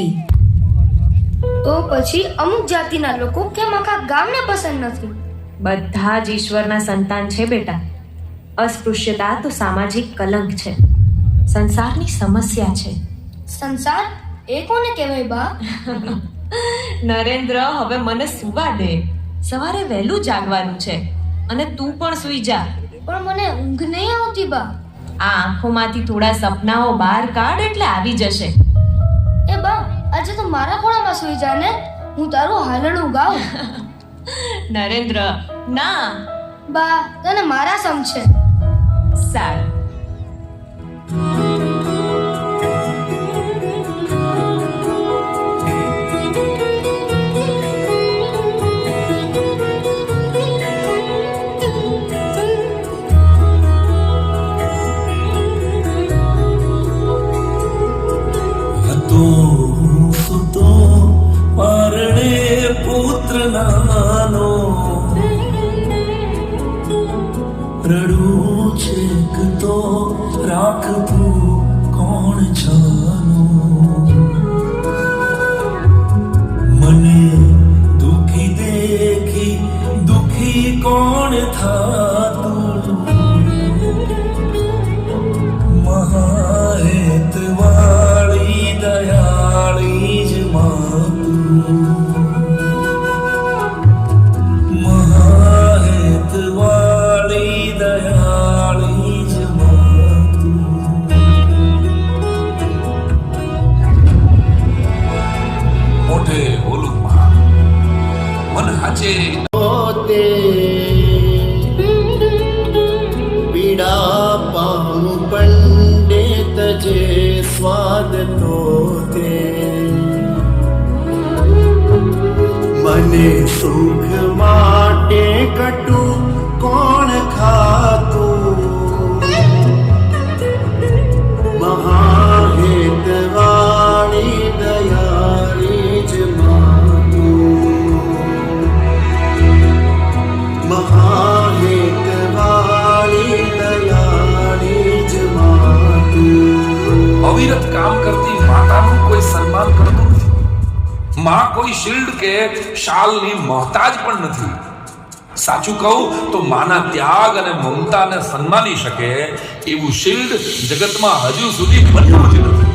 નથી. તો પછી અમુક જાતિના લોકો કેમ આખા ગામને પસંદ નથી? બધા જ ઈશ્વરના સંતાન છે બેટા. અસ્પૃશ્યતા તો સામાજિક કલંક છે, સંસારની સમસ્યા છે. સંસાર એ કોને કહેવાય બા? નરેન્દ્ર, હવે મને સુવા દે. સવારે વહેલું જાગવાનું છે અને તું પણ સૂઈ જા. પણ મને ઊંઘ નહીં આવતી બા. આ આંખોમાંથી થોડા સપનાઓ બહાર કાઢ એટલે આવી જશે. એ બા, આજે તો મારા ખોળામાં સૂઈ જા ને, હું તારું હાલણું ગાઉં. નરેન્દ્ર, ના. બા, તને મારા સમ છે. સારું. રડું છેક તો રાખતું કોણ છાનું, મને દુખી દેખી દુખી કોણ થાતું, મહાહેત વાળી દયાળી જ માતું, મહાહેત વાળી દયાળી જ માતું. મોઢે બોલું માં, મન હાચે પોતે પીડા પામું પંડિત જે સ્વાદ નોતે, મને સુખ માટે કટું કોણ ખાતું, મહાહેત વાળી દયાળી જ માતું, મહાહેત વાળી દયાળી જ માતું. અવિરત કામ કરતી માતાનું કોઈ સન્માન કરતું નથી. માં કોઈ શિલ્ડ કે શાલની મોહતાજ પણ નથી. સાચું કહું તો માના ત્યાગ અને મમતાને સન્માની શકે એવું શિલ્ડ જગતમાં હજુ સુધી બન્યું જ નથી.